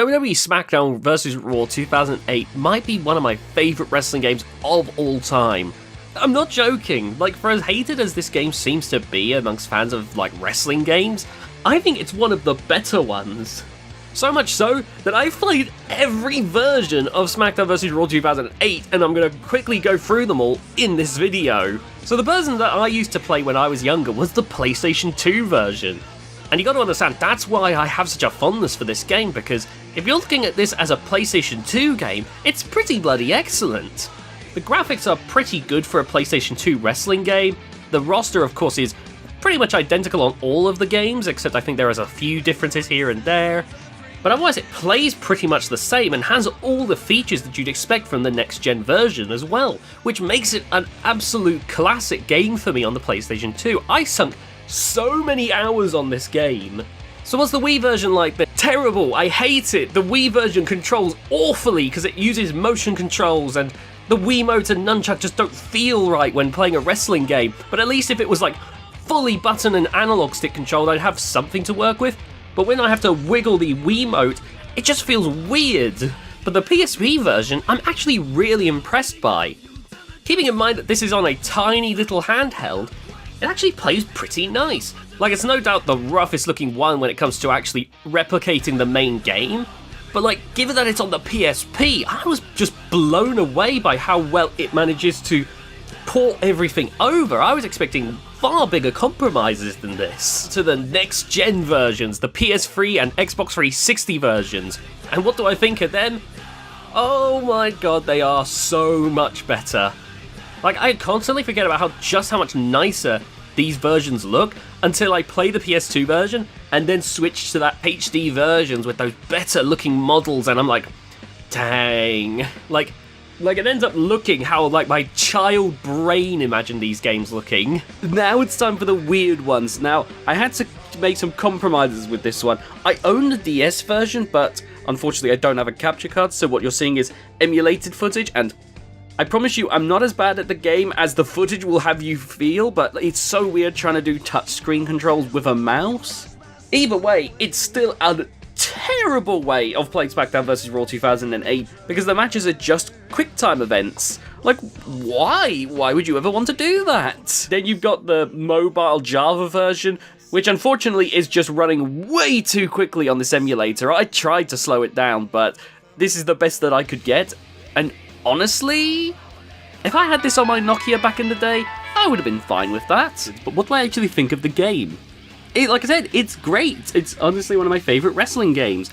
WWE Smackdown vs. Raw 2008 might be one of my favourite wrestling games of all time. I'm not joking, like, for as hated as this game seems to be amongst fans of, like, wrestling games, I think it's one of the better ones. So much so that I've played every version of Smackdown vs. Raw 2008, and I'm going to quickly go through them all in this video. So the version that I used to play when I was younger was the PlayStation 2 version. And you got to understand, that's why I have such a fondness for this game, because if you're looking at this as a PlayStation 2 game, it's pretty bloody excellent. The graphics are pretty good for a PlayStation 2 wrestling game. The roster, of course, is pretty much identical on all of the games, except I think there is a few differences here and there. But otherwise it plays pretty much the same and has all the features that you'd expect from the next-gen version as well, which makes it an absolute classic game for me on the PlayStation 2. I sunk so many hours on this game. So what's the Wii version like? Terrible, I hate it. The Wii version controls awfully because it uses motion controls, and the Wiimote and nunchuck just don't feel right when playing a wrestling game. But at least if it was like fully button and analog stick controlled, I'd have something to work with. But when I have to wiggle the Wiimote, it just feels weird. But the PSP version, I'm actually really impressed by. Keeping in mind that this is on a tiny little handheld, it actually plays pretty nice. Like, it's no doubt the roughest looking one when it comes to actually replicating the main game. But like, given that it's on the PSP, I was just blown away by how well it manages to port everything over. I was expecting far bigger compromises than this. To the next gen versions, the PS3 and Xbox 360 versions. And what do I think of them? Oh my god, they are so much better. Like, I constantly forget about just how much nicer these versions look until I play the PS2 version and then switch to that HD versions with those better looking models, and I'm like, dang. Like it ends up looking how like my child brain imagined these games looking. Now it's time for the weird ones. Now, I had to make some compromises with this one. I own the DS version, but unfortunately I don't have a capture card, so what you're seeing is emulated footage, and I promise you I'm not as bad at the game as the footage will have you feel, but it's so weird trying to do touchscreen controls with a mouse. Either way, it's still a terrible way of playing Smackdown vs. Raw 2008, because the matches are just QuickTime events. Like, why? Why would you ever want to do that? Then you've got the mobile Java version, which unfortunately is just running way too quickly on this emulator. I tried to slow it down, but this is the best that I could get, and honestly, if I had this on my Nokia back in the day, I would have been fine with that. But what do I actually think of the game? Like I said, it's great. It's honestly one of my favourite wrestling games.